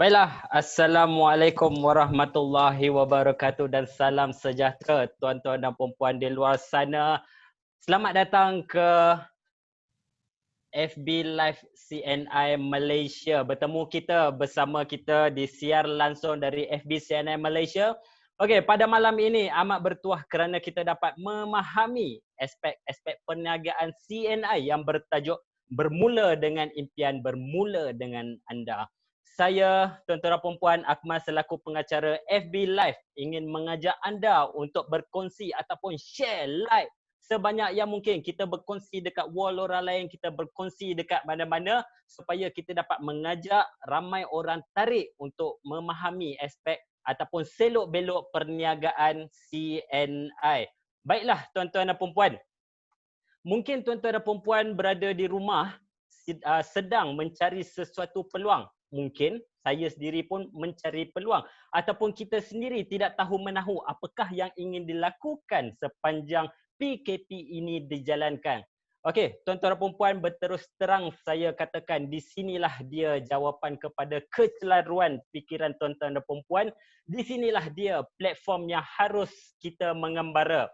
Baiklah, Assalamualaikum warahmatullahi wabarakatuh dan salam sejahtera tuan-tuan dan puan-puan di luar sana. Selamat datang ke FB Live CNI Malaysia. Bertemu kita bersama kita disiar langsung dari FB CNI Malaysia. Okey, pada malam ini amat bertuah kerana kita dapat memahami aspek-aspek perniagaan CNI yang bertajuk Bermula dengan Impian, Bermula dengan Anda. Saya, tuan-tuan dan puan-puan, Akmal selaku pengacara FB Live ingin mengajak anda untuk berkongsi ataupun share like sebanyak yang mungkin. Kita berkongsi dekat wall orang lain, kita berkongsi dekat mana-mana supaya kita dapat mengajak ramai orang tarik untuk memahami aspek ataupun selok-belok perniagaan CNI. Baiklah tuan-tuan dan puan-puan, mungkin tuan-tuan dan puan-puan berada di rumah sedang mencari sesuatu peluang. Mungkin saya sendiri pun mencari peluang ataupun kita sendiri tidak tahu menahu apakah yang ingin dilakukan sepanjang PKP ini dijalankan. Okey, tuan-tuan dan puan-puan, berterus terang saya katakan di sinilah dia jawapan kepada kecelaruan fikiran tuan-tuan dan puan-puan. Di sinilah dia platform yang harus kita mengembara.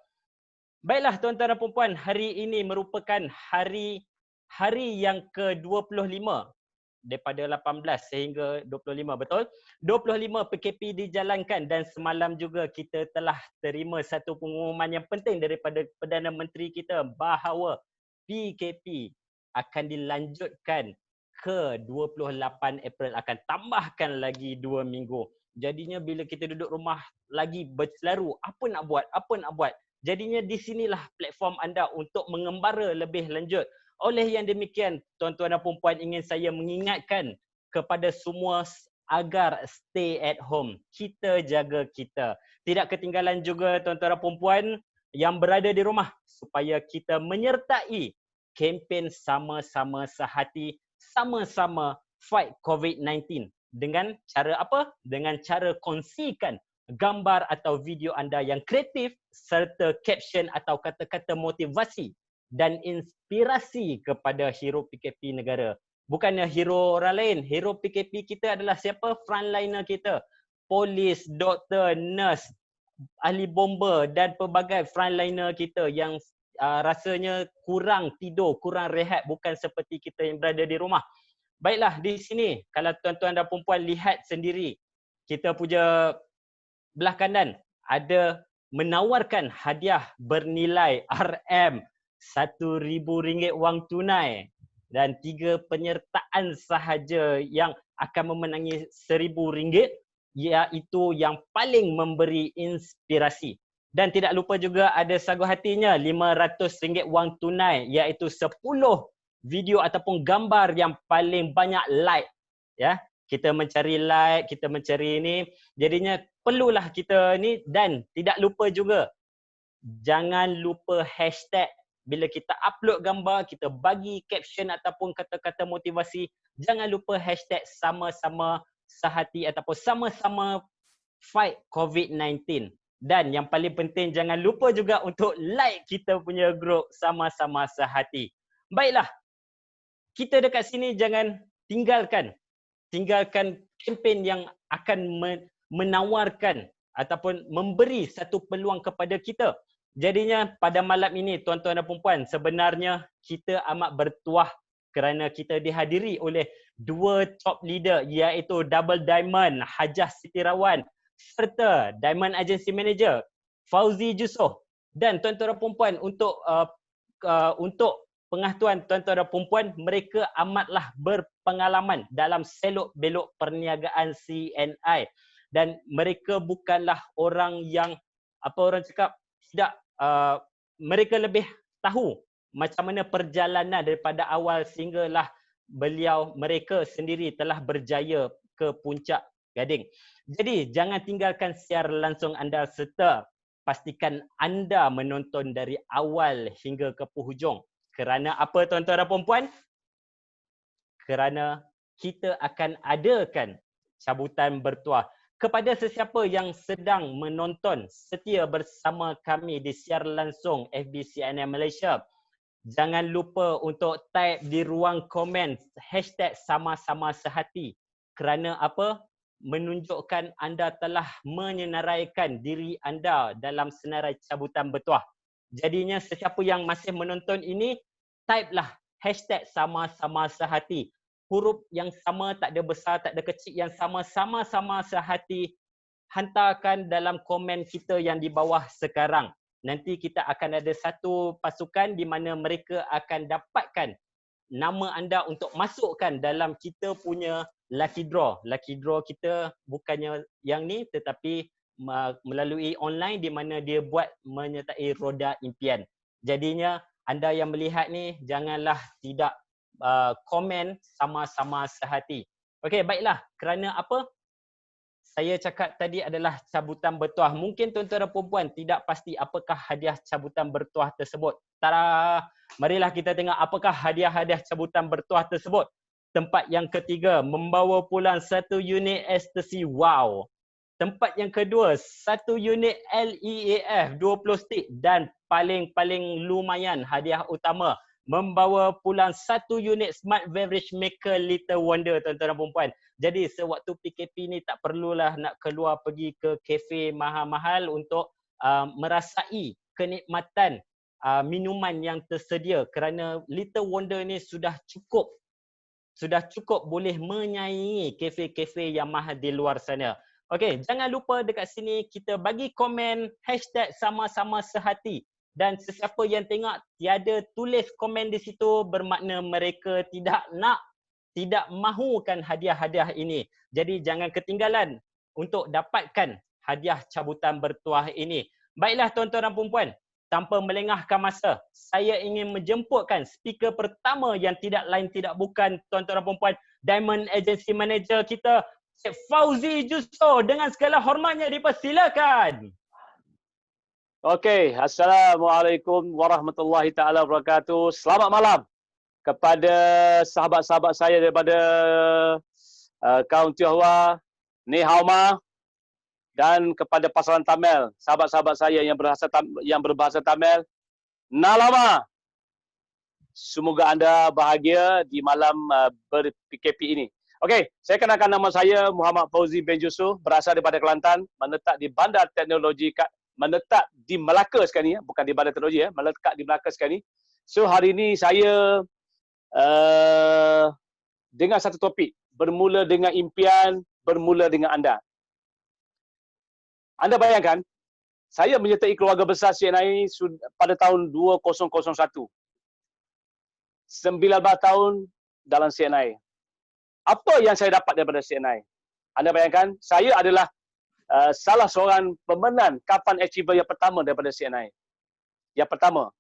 Baiklah tuan-tuan dan puan-puan, hari ini merupakan hari yang ke-25 daripada 18 sehingga 25, betul? 25 PKP dijalankan dan semalam juga kita telah terima satu pengumuman yang penting daripada Perdana Menteri kita bahawa PKP akan dilanjutkan ke 28 April, akan tambahkan lagi 2 minggu. Jadinya bila kita duduk rumah lagi bercelaru, apa nak buat? Jadinya di sinilah platform anda untuk mengembara lebih lanjut. Oleh yang demikian, tuan-tuan dan puan-puan, ingin saya mengingatkan kepada semua agar stay at home. Kita jaga kita. Tidak ketinggalan juga tuan-tuan dan puan-puan yang berada di rumah supaya kita menyertai kempen sama-sama sehati, sama-sama fight COVID-19. Dengan cara apa? Dengan cara kongsikan gambar atau video anda yang kreatif serta caption atau kata-kata motivasi dan inspirasi kepada hero PKP negara. Bukannya hero orang lain. Hero PKP kita adalah siapa? Frontliner kita. Polis, doktor, nurse, ahli bomba dan pelbagai frontliner kita yang rasanya kurang tidur, kurang rehat, bukan seperti kita yang berada di rumah. Baiklah, di sini kalau tuan-tuan dan puan-puan lihat sendiri, kita punya belah kanan ada menawarkan hadiah bernilai RM1,000 wang tunai dan 3 penyertaan sahaja yang akan memenangi RM1,000, iaitu yang paling memberi inspirasi. Dan tidak lupa juga ada sagu hatinya RM500 wang tunai, iaitu 10 video ataupun gambar yang paling banyak like. Ya, kita mencari like, kita mencari ini, jadinya perlulah kita ni. Dan tidak lupa juga, jangan lupa hashtag. Bila kita upload gambar, kita bagi caption ataupun kata-kata motivasi, jangan lupa hashtag sama-sama sehati ataupun sama-sama fight COVID-19. Dan yang paling penting, jangan lupa juga untuk like kita punya group sama-sama sehati. Baiklah, kita dekat sini jangan tinggalkan kempen yang akan menawarkan ataupun memberi satu peluang kepada kita. Jadinya pada malam ini tuan-tuan dan puan-puan, sebenarnya kita amat bertuah kerana kita dihadiri oleh 2 top leader, iaitu Double Diamond Hajah Siti Rawan serta Diamond Agency Manager Fauzi Jusoh. Dan tuan-tuan dan puan-puan, untuk pengetahuan tuan-tuan dan puan-puan, mereka amatlah berpengalaman dalam selok-belok perniagaan CNI. Dan mereka bukanlah orang yang, apa orang cakap, tidak, mereka lebih tahu macam mana perjalanan daripada awal sehinggalah mereka sendiri telah berjaya ke puncak Gading. Jadi jangan tinggalkan siar langsung anda serta pastikan anda menonton dari awal hingga ke penghujung. Kerana apa tuan-tuan dan puan-puan? Kerana kita akan adakan cabutan bertuah. Kepada sesiapa yang sedang menonton setia bersama kami di siar langsung FB CNI Malaysia, jangan lupa untuk type di ruang komen hashtag sama-sama sehati. Kerana apa? menunjukkan anda telah menyenaraikan diri anda dalam senarai cabutan bertuah. Jadinya sesiapa yang masih menonton ini, type lah hashtag sama-sama sehati. Huruf yang sama, tak ada besar, tak ada kecil, yang sama-sama sehati, hantarkan dalam komen kita yang di bawah sekarang. Nanti kita akan ada satu pasukan di mana mereka akan dapatkan nama anda untuk masukkan dalam kita punya lucky draw. Lucky draw kita bukannya yang ni, tetapi melalui online di mana dia buat menyertai roda impian. Jadinya anda yang melihat ni, janganlah tidak komen sama-sama sehati. Okey, baiklah. Kerana apa? Saya cakap tadi adalah cabutan bertuah. Mungkin tuan-tuan dan puan-puan tidak pasti apakah hadiah cabutan bertuah tersebut. Tada! Marilah kita tengok apakah hadiah-hadiah cabutan bertuah tersebut. Tempat yang ketiga, membawa pulang 1 unit ekstasi. Wow! Tempat yang kedua, 1 unit LEAF 20 stick, dan paling lumayan hadiah utama, membawa pulang 1 unit Smart Beverage Maker Little Wonder, tuan-tuan dan puan-puan. Jadi sewaktu PKP ni tak perlulah nak keluar pergi ke kafe mahal-mahal untuk merasai kenikmatan minuman yang tersedia, kerana Little Wonder ni sudah cukup boleh menyaingi kafe-kafe yang mahal di luar sana. Okey, jangan lupa dekat sini kita bagi komen hashtag sama-sama sehati, dan sesiapa yang tengok tiada tulis komen di situ bermakna mereka tidak mahukan hadiah-hadiah ini. Jadi jangan ketinggalan untuk dapatkan hadiah cabutan bertuah ini. Baiklah tuan-tuan dan puan-puan, tanpa melengahkan masa, saya ingin menjemputkan speaker pertama yang tidak lain tidak bukan, tuan-tuan dan puan-puan, Diamond Agency Manager kita, Cik Fauzi Jusso. Dengan segala hormatnya, dipersilakan. Okey, Assalamualaikum warahmatullahi taala wabarakatuh. Selamat malam kepada sahabat-sahabat saya daripada kaum Tionghoa, Ni Hao Ma, dan kepada pasaran Tamil, sahabat-sahabat saya yang berbahasa Tamil, Nalama. Semoga anda bahagia di malam ber-PKP ini. Okey, saya kenalkan, nama saya Muhammad Fauzi bin Jusso, berasal daripada Kelantan, menetap di Bandar Teknologi, menetap di Melaka sekarang ni, bukan di Bandar Teknologi, melekat di Melaka sekarang ni. So hari ini saya dengan satu topik, bermula dengan impian, bermula dengan anda. Anda bayangkan, saya menyertai keluarga besar CNI pada tahun 2001. 19 tahun dalam CNI. Apa yang saya dapat daripada CNI? Anda bayangkan, saya adalah salah seorang pemenang Kapan Achiever yang pertama daripada CNI. Yang pertama.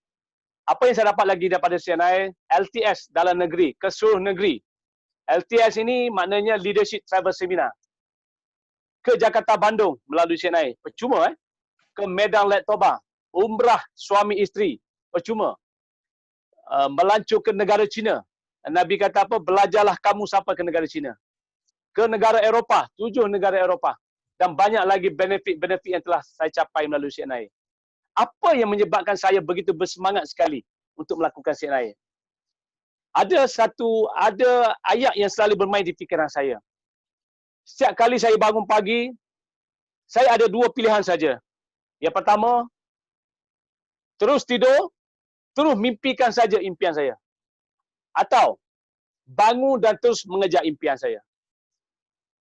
Apa yang saya dapat lagi daripada CNI? LTS dalam negeri, ke seluruh negeri. LTS ini maknanya Leadership Travel Seminar. Ke Jakarta, Bandung melalui CNI. Percuma Ke Medan Let Toba, umrah suami isteri. Percuma. Melancur ke negara China. Nabi kata apa? Belajarlah kamu sampai ke negara China. Ke negara Eropah, 7 negara Eropah. Dan banyak lagi benefit-benefit yang telah saya capai melalui CNI. Apa yang menyebabkan saya begitu bersemangat sekali untuk melakukan CNI? Ada ayat yang selalu bermain di fikiran saya. Setiap kali saya bangun pagi, saya ada 2 pilihan saja. Yang pertama, terus tidur, terus mimpikan saja impian saya. Atau bangun dan terus mengejar impian saya.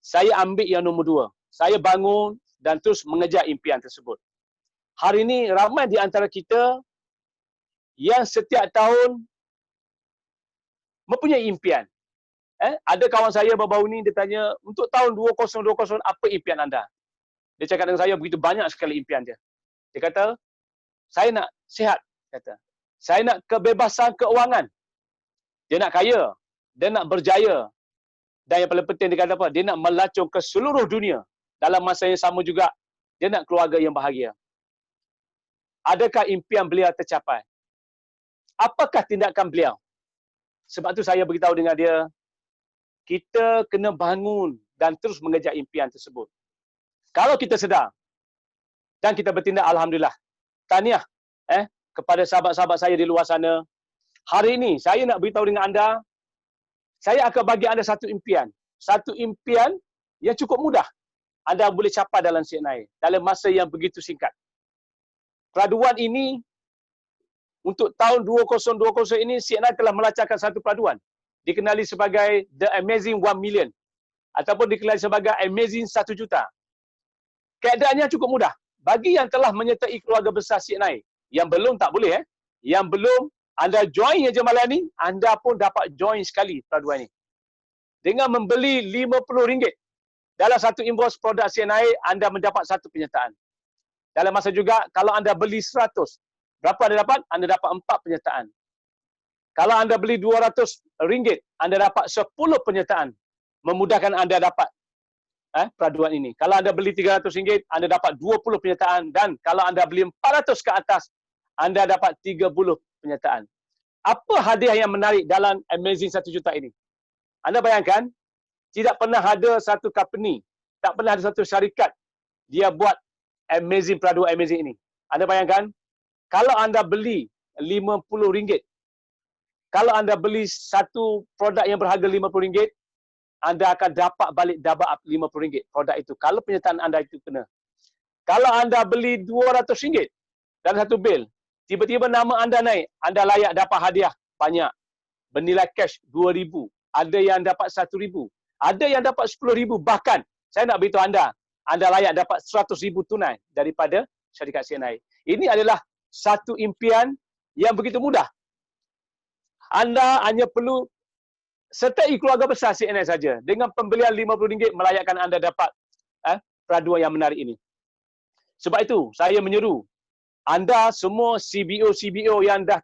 Saya ambil yang nombor 2. Saya bangun dan terus mengejar impian tersebut. Hari ini ramai di antara kita yang setiap tahun mempunyai impian. Ada kawan saya baru-baru ni, dia tanya, untuk tahun 2020, apa impian anda? Dia cakap dengan saya, begitu banyak sekali impian dia. Dia kata, saya nak sihat. Kata, saya nak kebebasan keuangan. Dia nak kaya. Dia nak berjaya. Dan yang paling penting, dia kata apa? Dia nak melacur ke seluruh dunia. Dalam masa yang sama juga, dia nak keluarga yang bahagia. Adakah impian beliau tercapai? Apakah tindakan beliau? Sebab tu saya beritahu dengan dia, kita kena bangun dan terus mengejar impian tersebut. Kalau kita sedar dan kita bertindak, alhamdulillah. Tahniah kepada sahabat-sahabat saya di luar sana. Hari ini saya nak beritahu dengan anda, saya akan bagi anda satu impian. Satu impian yang cukup mudah anda boleh capai dalam CNI dalam masa yang begitu singkat. Peraduan ini untuk tahun 2020 ini CNI telah melancarkan satu peraduan dikenali sebagai The Amazing 1 Million ataupun dikenali sebagai Amazing 1 Juta. Keadaannya cukup mudah. Bagi yang telah menyertai keluarga besar CNI, yang belum tak boleh Yang belum, anda join aja malam ni, anda pun dapat join sekali peraduan ini. Dengan membeli RM50 dalam satu invoice produk CNI, anda mendapat satu penyertaan. Dalam masa juga, kalau anda beli 100, berapa anda dapat? Anda dapat 4 penyertaan. Kalau anda beli RM200, anda dapat 10 penyertaan. Memudahkan anda dapat peraduan ini. Kalau anda beli RM300, anda dapat 20 penyertaan. Dan kalau anda beli 400 ke atas, anda dapat 30 penyertaan. Apa hadiah yang menarik dalam Amazing 1 Juta ini? Anda bayangkan, tidak pernah ada satu company, tak pernah ada satu syarikat dia buat Amazing peraduan Amazing ini. Anda bayangkan, kalau anda beli RM50, kalau anda beli satu produk yang berharga RM50, anda akan dapat balik double up RM50 produk itu. Kalau penyertaan anda itu kena. Kalau anda beli RM200 dalam satu bil, tiba-tiba nama anda naik, anda layak dapat hadiah banyak. Bernilai cash RM2,000. Ada yang dapat RM1,000. Ada yang dapat RM10,000. Bahkan, saya nak beritahu anda layak dapat RM100,000 tunai daripada syarikat CNI. Ini adalah satu impian yang begitu mudah. Anda hanya perlu sertai keluarga besar CNI saja. Dengan pembelian RM50 melayakkan anda dapat peraduan yang menarik ini. Sebab itu, saya menyeru anda semua CBO yang dah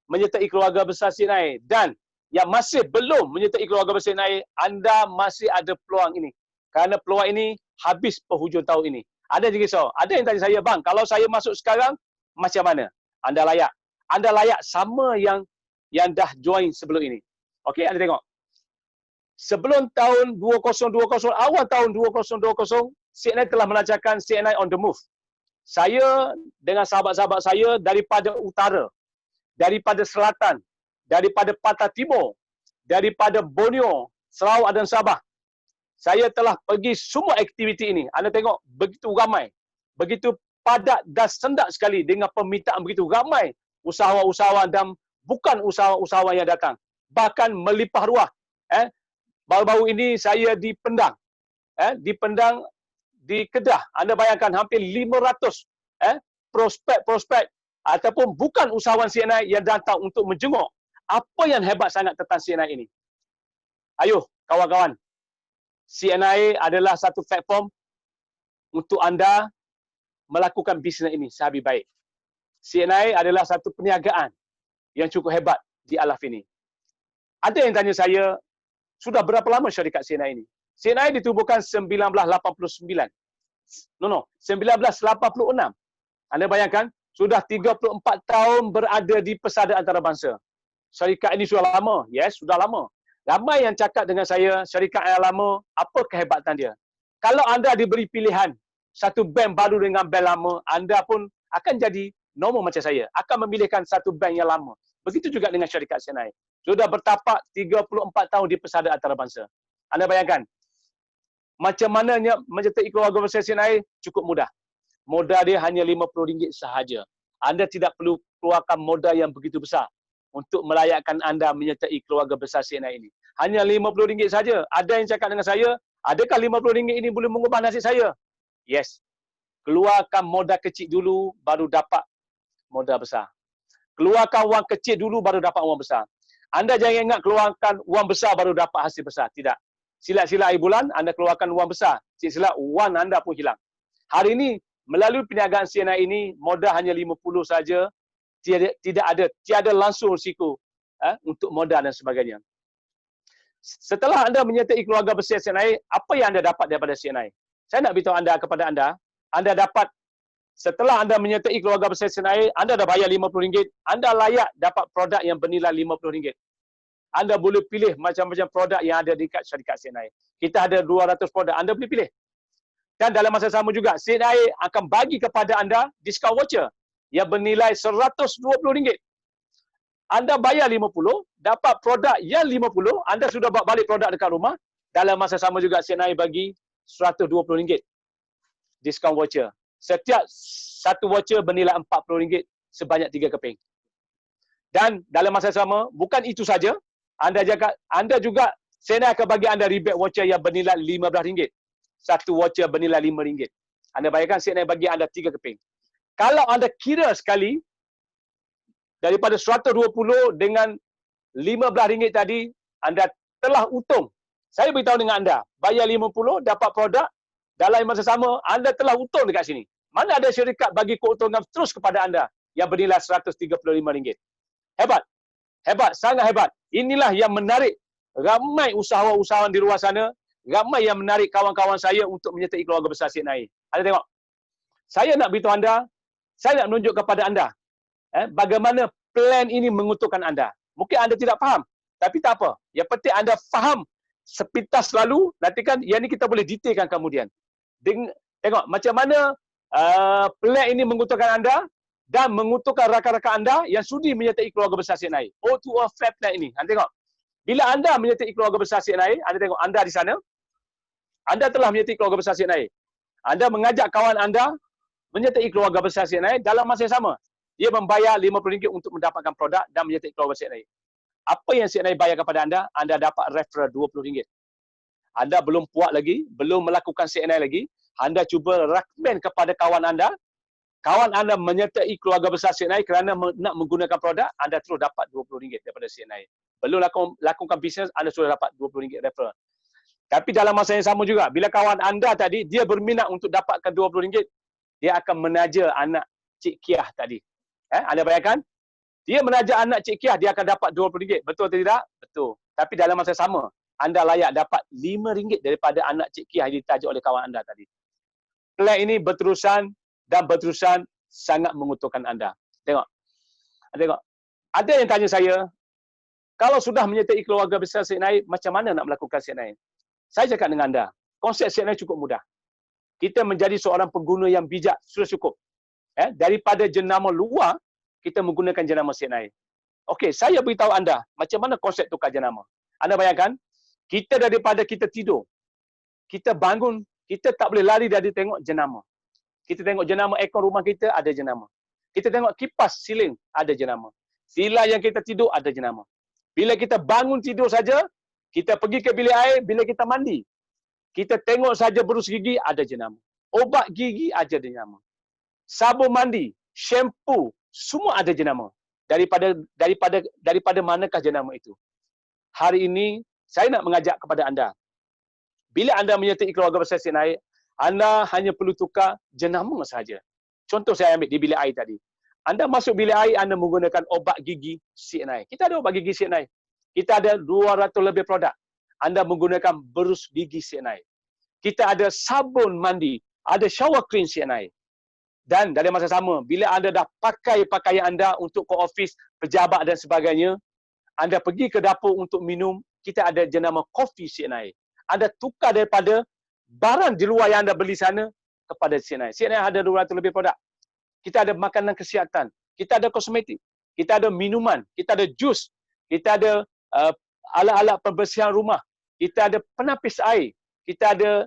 menyertai keluarga besar CNI dan yang masih belum menyertai keluarga besar CNI, anda masih ada peluang ini. Kerana peluang ini habis penghujung tahun ini. Ada yang risau. Ada yang tanya saya, bang, kalau saya masuk sekarang, macam mana? Anda layak. Anda layak sama yang dah join sebelum ini. Okey, anda tengok. Sebelum tahun 2020, awal tahun 2020, CNI telah melancarkan CNI on the move. Saya dengan sahabat-sahabat saya daripada utara, daripada selatan, daripada Pantai Timur, daripada Borneo, Sarawak dan Sabah. Saya telah pergi semua aktiviti ini. Anda tengok begitu ramai, begitu padat dan sendak sekali dengan permintaan begitu ramai usahawan-usahawan dan bukan usahawan-usahawan yang datang. Bahkan melimpah ruah. Baru-baru ini saya di Pendang. Di Pendang, di Kedah. Anda bayangkan hampir 500 prospek-prospek ataupun bukan usahawan CNI yang datang untuk menjenguk. Apa yang hebat sangat tentang CNI ini? Ayuh, kawan-kawan. CNI adalah satu platform untuk anda melakukan bisnes ini sehabis baik. CNI adalah satu perniagaan yang cukup hebat di Alaf ini. Ada yang tanya saya, sudah berapa lama syarikat CNI ini? CNI ditubuhkan 1989. 1986. Anda bayangkan, sudah 34 tahun berada di pesada antarabangsa. Syarikat ini sudah lama. Yes, sudah lama. Ramai yang cakap dengan saya, syarikat yang lama, apa kehebatan dia? Kalau anda diberi pilihan, satu bank baru dengan bank lama, anda pun akan jadi normal macam saya. Akan memilihkan satu bank yang lama. Begitu juga dengan syarikat CNI. Sudah bertapak 34 tahun di pesada antarabangsa. Anda bayangkan, macam mananya menyertai keluarga besar CNI cukup mudah. Modal dia hanya RM50 sahaja. Anda tidak perlu keluarkan modal yang begitu besar untuk melayakkan anda menyertai keluarga besar CNI ini. Hanya RM50 saja. Ada yang cakap dengan saya, adakah RM50 ini boleh mengubah nasib saya? Yes. Keluarkan modal kecil dulu, baru dapat modal besar. Keluarkan wang kecil dulu, baru dapat wang besar. Anda jangan ingat keluarkan wang besar baru dapat hasil besar. Tidak. Silat-silat akhir bulan, anda keluarkan wang besar. Silat wang anda pun hilang. Hari ini, melalui perniagaan CNI ini, modal hanya RM50 saja. Tiada langsung risiko untuk modal dan sebagainya. Setelah anda menyertai keluarga besar CNI, apa yang anda dapat daripada CNI? Saya nak beritahu kepada anda dapat, setelah anda menyertai keluarga besar CNI, anda dah bayar RM50, anda layak dapat produk yang bernilai RM50. Anda boleh pilih macam-macam produk yang ada dekat syarikat CNI. Kita ada 200 produk, anda boleh pilih. Dan dalam masa sama juga, CNI akan bagi kepada anda diskaun voucher yang bernilai RM120. Anda bayar RM50, dapat produk yang RM50, anda sudah bawa balik produk dekat rumah. Dalam masa sama juga CNI bagi RM120 diskaun voucher. Setiap satu voucher bernilai RM40 sebanyak 3 keping. Dan dalam masa sama, bukan itu saja, anda juga CNI akan bagi anda rebate voucher yang bernilai RM15. Satu voucher bernilai RM5. Anda bayangkan CNI bagi anda 3 keping. Kalau anda kira sekali, daripada 120 dengan RM15 tadi, anda telah untung. Saya beritahu dengan anda, bayar 50, dapat produk, dalam masa sama, anda telah untung dekat sini. Mana ada syarikat bagi keuntungan terus kepada anda yang bernilai RM135. Hebat. Hebat, sangat hebat. Inilah yang menarik ramai usahawan-usahawan di luar sana, ramai yang menarik kawan-kawan saya untuk menyertai keluarga besar CNI. Anda tengok. Saya nak beritahu anda, saya nak menunjuk kepada anda bagaimana plan ini menguntungkan anda. Mungkin anda tidak faham, tapi tak apa. Yang penting anda faham sepintas lalu, nanti kan yang ini kita boleh detailkan kemudian. Tengok macam mana plan ini menguntungkan anda dan menguntungkan rakan-rakan anda yang sudi menyertai keluarga besar CNI. O2O Flat Plan ini. Anda tengok. Bila anda menyertai keluarga besar CNI, anda tengok anda di sana, anda telah menyertai keluarga besar CNI. Anda mengajak kawan anda menyertai keluarga besar CNI dalam masa yang sama. Dia membayar RM50 untuk mendapatkan produk dan menyertai keluarga CNI. Apa yang CNI bayar kepada anda? Anda dapat referral RM20. Anda belum puas lagi, belum melakukan CNI lagi, anda cuba recommend kepada kawan anda menyertai keluarga besar CNI kerana nak menggunakan produk, anda terus dapat RM20 daripada CNI. Belum lakukan bisnes, anda sudah dapat RM20 referral. Tapi dalam masa yang sama juga, bila kawan anda tadi, dia berminat untuk dapatkan RM20, dia akan menaja anak Cik Kiah tadi. Anda bayangkan? Dia menaja anak Cik Kiah, dia akan dapat RM20. Betul atau tidak? Betul. Tapi dalam masa sama, anda layak dapat RM5 daripada anak Cik Kiah yang ditaja oleh kawan anda tadi. Plan ini berterusan dan berterusan sangat menguntungkan anda. Tengok. Tengok. Ada yang tanya saya, kalau sudah menyertai keluarga besar CNI, macam mana nak melakukan CNI? Saya cakap dengan anda, konsep CNI cukup mudah. Kita menjadi seorang pengguna yang bijak, sudah cukup. Daripada jenama luar, kita menggunakan jenama CNI. Okey, saya beritahu anda, macam mana konsep tukar jenama. Anda bayangkan, kita daripada kita tidur, kita bangun, kita tak boleh lari dari tengok jenama. Kita tengok jenama aircon rumah kita, ada jenama. Kita tengok kipas siling, ada jenama. Sila yang kita tidur, ada jenama. Bila kita bangun tidur saja, kita pergi ke bilik air, bila kita mandi, kita tengok saja berus gigi, ada jenama. Obat gigi, ada jenama. Sabun mandi, shampoo, semua ada jenama. Daripada manakah jenama itu? Hari ini, saya nak mengajak kepada anda. Bila anda menyertai keluarga besar CNI, anda hanya perlu tukar jenama sahaja. Contoh saya ambil di bilik air tadi. Anda masuk bilik air, anda menggunakan obat gigi CNI. Kita ada obat gigi CNI. Kita ada 200 lebih produk. Anda menggunakan berus gigi CNI. Kita ada sabun mandi, ada shower cream CNI. Dan dalam masa sama, bila anda dah pakai pakaian anda untuk ke office, pejabat dan sebagainya, anda pergi ke dapur untuk minum, kita ada jenama kopi CNI. Anda tukar daripada barang di luar yang anda beli sana kepada CNI. CNI ada 200 lebih produk. Kita ada makanan kesihatan, kita ada kosmetik, kita ada minuman, kita ada jus, kita ada alat-alat pembersihan rumah, kita ada penapis air, kita ada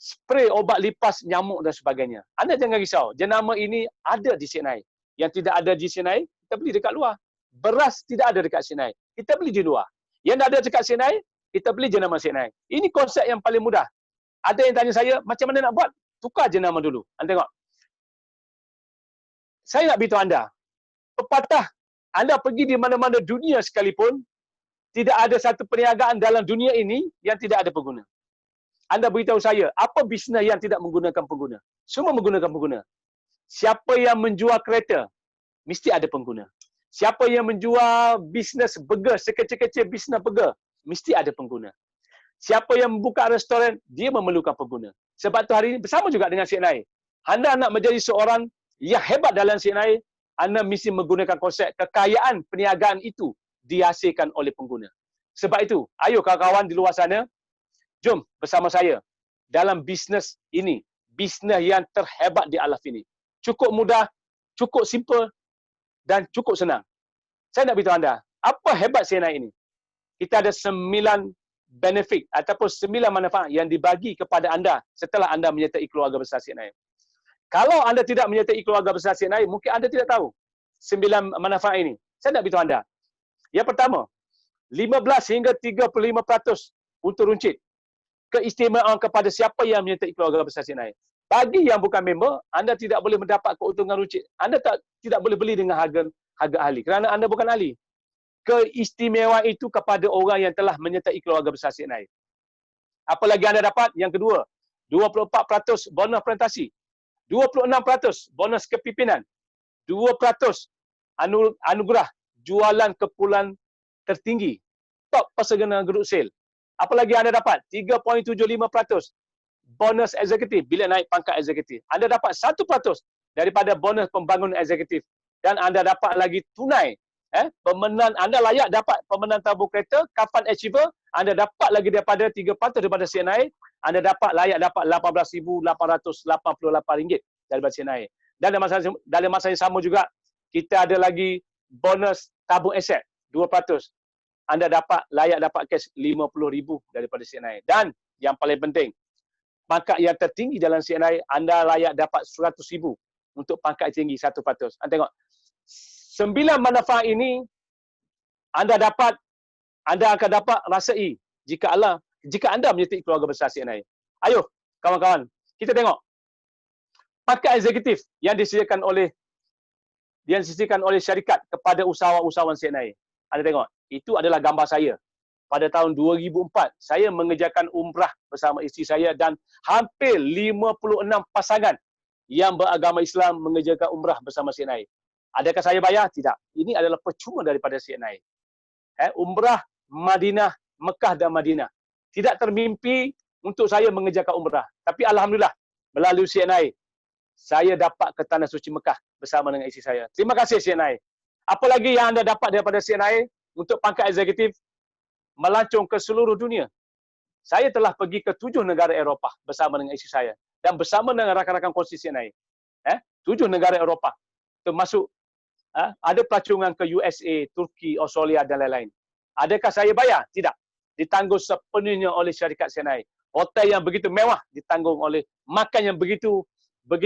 spray obat lipas nyamuk dan sebagainya. Anda jangan risau, jenama ini ada di CNI. Yang tidak ada di CNI, kita beli dekat luar. Beras tidak ada dekat CNI, kita beli di luar. Yang ada dekat CNI, kita beli jenama CNI. Ini konsep yang paling mudah. Ada yang tanya saya, macam mana nak buat? Tukar jenama dulu. Anda tengok. Saya nak beritahu anda, pepatah, anda pergi di mana-mana dunia sekalipun, tidak ada satu perniagaan dalam dunia ini yang tidak ada pengguna. Anda beritahu saya, apa bisnes yang tidak menggunakan pengguna? Semua menggunakan pengguna. Siapa yang menjual kereta, mesti ada pengguna. Siapa yang menjual bisnes burger, sekecil-kecil bisnes burger, mesti ada pengguna. Siapa yang membuka restoran, dia memerlukan pengguna. Sebab tu hari ini bersama juga dengan CNI. Anda nak menjadi seorang yang hebat dalam CNI, anda mesti menggunakan konsep kekayaan perniagaan itu dihasilkan oleh pengguna. Sebab itu, ayo kawan-kawan di luar sana, jom bersama saya dalam bisnes ini, bisnes yang terhebat di alam ini. Cukup mudah, cukup simple dan cukup senang. Saya nak beritahu anda, apa hebat CNI ini? Kita ada 9 benefit ataupun 9 manfaat yang dibagi kepada anda setelah anda menyertai keluarga besar CNI. Kalau anda tidak menyertai keluarga besar CNI, mungkin anda tidak tahu 9 manfaat ini. Saya nak beritahu anda. Yang pertama, 15 hingga 35% untuk runcit. Keistimewaan kepada siapa yang menyertai keluarga besar CNI. Bagi yang bukan member, anda tidak boleh mendapat keuntungan runcit. Anda tidak boleh beli dengan harga ahli kerana anda bukan ahli. Keistimewaan itu kepada orang yang telah menyertai keluarga besar CNI. Apa lagi anda dapat? Yang kedua, 24% bonus presentasi, 26% bonus kepimpinan, 2% anugerah jualan kepulan tertinggi, top persegana group sale. Apa lagi anda dapat? 3.75% bonus eksekutif bila naik pangkat eksekutif. Anda dapat 1% daripada bonus pembangunan eksekutif. Dan anda dapat lagi tunai. Pemenang, anda layak dapat pemenang tabung kereta, Kafan Achiever, anda dapat lagi daripada 3% daripada CNI, anda layak dapat RM18,888 daripada CNI. Dan dalam masa yang sama juga, kita ada lagi bonus tabung aset, 2%. Anda layak dapat cash RM50,000 daripada CNI. Dan yang paling penting, pangkat yang tertinggi dalam CNI, anda layak dapat RM100,000 untuk pangkat tinggi 1%. Anda tengok, 9 manfaat ini anda akan dapat rasai jika anda menyertai keluarga besar CNI. Ayo, kawan-kawan, kita tengok pangkat eksekutif yang disediakan oleh syarikat kepada usahawan-usahawan CNI. Anda tengok, itu adalah gambar saya. Pada tahun 2004, saya mengerjakan umrah bersama isteri saya dan hampir 56 pasangan yang beragama Islam mengerjakan umrah bersama CNI. Adakah saya bayar? Tidak. Ini adalah percuma daripada CNI. Umrah Madinah, Mekah dan Madinah. Tidak termimpi untuk saya mengerjakan umrah. Tapi Alhamdulillah, melalui CNI, saya dapat ke Tanah Suci Mekah bersama dengan isteri saya. Terima kasih CNI. Apa lagi yang anda dapat daripada CNI untuk pangkat eksekutif? Melancong ke seluruh dunia. Saya telah pergi ke 7 negara Eropah bersama dengan isteri saya. Dan bersama dengan rakan-rakan kongsi CNI. 7 negara Eropah. Termasuk ada pelacungan ke USA, Turki, Australia dan lain-lain. Adakah saya bayar? Tidak. Ditanggung sepenuhnya oleh syarikat CNI. Hotel yang begitu mewah ditanggung oleh, makan yang begitu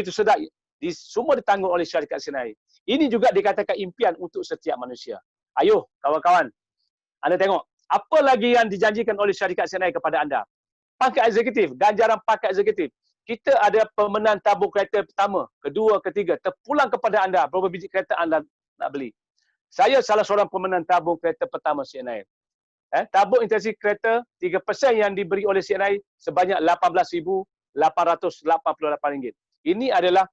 sedap, semua ditanggung oleh syarikat CNI. Ini juga dikatakan impian untuk setiap manusia. Ayo, kawan-kawan, anda tengok, apa lagi yang dijanjikan oleh syarikat CNI kepada anda? Pangkat eksekutif, ganjaran pangkat eksekutif. Kita ada pemenang tabung kereta pertama, kedua, ketiga, terpulang kepada anda berapa biji kereta anda nak beli. Saya salah seorang pemenang tabung kereta pertama CNI. Tabung intensif kereta 3% yang diberi oleh CNI sebanyak RM18,888. Ini adalah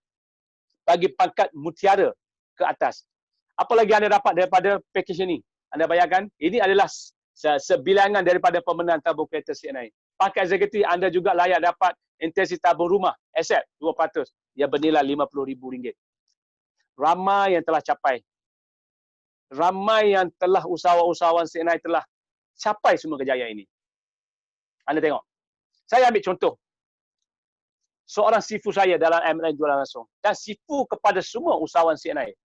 bagi pangkat mutiara ke atas. Apa lagi anda dapat daripada package ini? Anda bayangkan, ini adalah sebilangan daripada pemenang tabung kereta CNI. Pangkat eksekutif anda juga layak dapat intensi tabung rumah, aset 2% yang bernilai RM50,000. Ramai yang telah capai. Ramai yang telah usahawan-usahawan CNI telah capai semua kejayaan ini. Anda tengok. Saya ambil contoh. Seorang sifu saya dalam MLM jualan langsung. Dan sifu kepada semua usahawan CNI.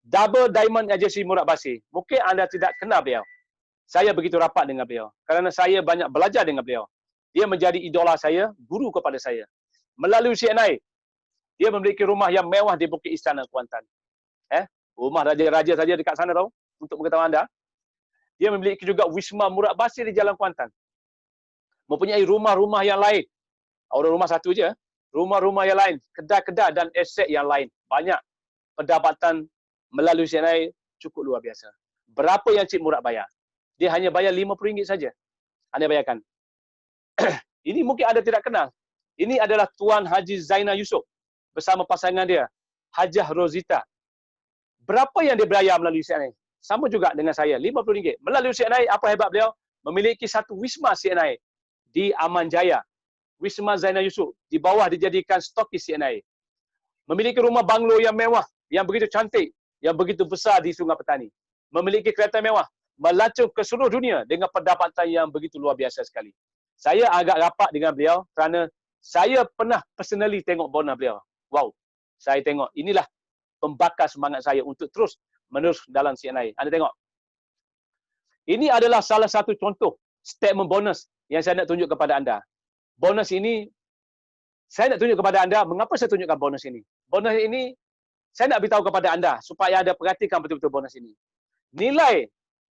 Double Diamond Agency Murad Basir. Mungkin anda tidak kenal beliau. Saya begitu rapat dengan beliau. Kerana saya banyak belajar dengan beliau. Dia menjadi idola saya, guru kepada saya. Melalui CNI, dia memiliki rumah yang mewah di Bukit Istana, Kuantan. Rumah raja-raja saja dekat sana tahu, untuk mengetahui anda. Dia memiliki juga Wisma Murad Basir di Jalan Kuantan. Mempunyai rumah-rumah yang lain. Orang rumah satu je. Rumah-rumah yang lain, kedai-kedai dan aset yang lain. Banyak. Pendapatan melalui CNI cukup luar biasa. Berapa yang Cik Murad bayar? Dia hanya bayar RM50 saja. Anda bayarkan. Ini mungkin anda tidak kenal. Ini adalah Tuan Haji Zainal Yusof bersama pasangan dia, Hajah Rosita. Berapa yang dia bayar melalui CNI? Sama juga dengan saya, RM50. Melalui CNI, apa hebat beliau? Memiliki satu wisma CNI di Aman Jaya. Wisma Zainal Yusof. Di bawah dijadikan stokis CNI. Memiliki rumah banglo yang mewah, yang begitu cantik, yang begitu besar di Sungai Petani. Memiliki kereta mewah. Melancong ke seluruh dunia dengan pendapatan yang begitu luar biasa sekali. Saya agak rapat dengan beliau kerana saya pernah personally tengok bonus beliau. Wow. Saya tengok, inilah pembakar semangat saya untuk terus menerus dalam CNI. Anda tengok. Ini adalah salah satu contoh statement bonus yang saya nak tunjuk kepada anda. Bonus ini, saya nak tunjuk kepada anda, mengapa saya tunjukkan bonus ini. Bonus ini, saya nak beritahu kepada anda, supaya anda perhatikan betul-betul bonus ini. Nilai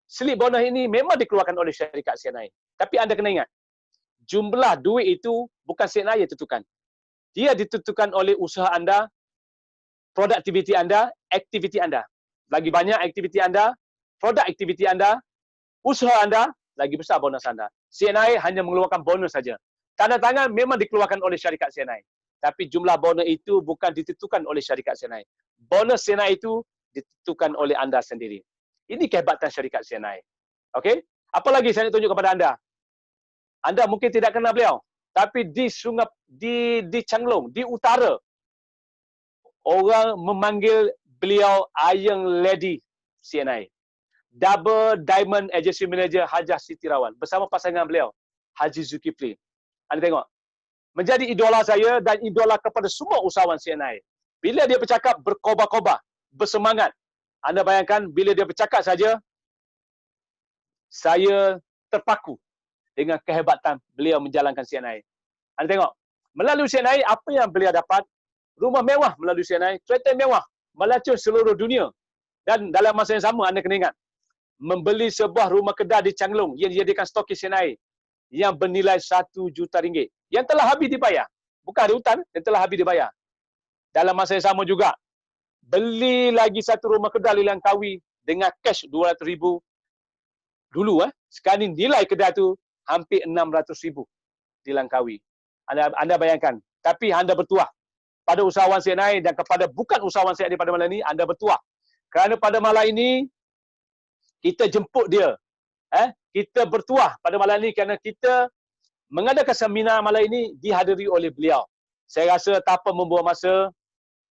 slip bonus ini memang dikeluarkan oleh syarikat CNI. Tapi anda kena ingat, jumlah duit itu bukan CNI yang tentukan. Dia ditentukan oleh usaha anda, produktiviti anda, aktiviti anda. Lagi banyak aktiviti anda, produk aktiviti anda, usaha anda, lagi besar bonus anda. CNI hanya mengeluarkan bonus saja. Tanda tangan memang dikeluarkan oleh syarikat CNI. Tapi jumlah bonus itu bukan ditentukan oleh syarikat CNI. Bonus CNI itu ditentukan oleh anda sendiri. Ini kehebatan syarikat CNI. Okey? Apa lagi saya nak tunjuk kepada anda? Anda mungkin tidak kenal beliau. Tapi di Sungai, di Changlong, di utara, orang memanggil beliau Iron Lady CNI. Double Diamond Agency Manager Hajah Siti Rawan bersama pasangan beliau Haji Zulkifli. Anda tengok, menjadi idola saya dan idola kepada semua usahawan CNI. Bila dia bercakap berkobar-kobar, bersemangat. Anda bayangkan bila dia bercakap saja, saya terpaku dengan kehebatan beliau menjalankan CNI. Anda tengok, melalui CNI apa yang beliau dapat? Rumah mewah melalui CNI, kereta mewah melacur seluruh dunia. Dan dalam masa yang sama anda kena ingat, membeli sebuah rumah kedai di Changlong yang dijadikan stokis CNI yang bernilai RM1 juta yang telah habis dibayar. Bukan ada hutang, yang telah habis dibayar. Dalam masa yang sama juga, beli lagi satu rumah kedai di Langkawi dengan cash RM200,000 dulu. Sekarang nilai kedai tu hampir RM600,000 di Langkawi. Anda bayangkan. Tapi anda bertuah pada usahawan CNI dan kepada bukan usahawan CNI pada malam ini, anda bertuah. Kerana pada malam ini, kita jemput dia. Kita bertuah pada malam ini kerana kita mengadakan seminar malam ini dihadiri oleh beliau. Saya rasa tanpa membuang masa,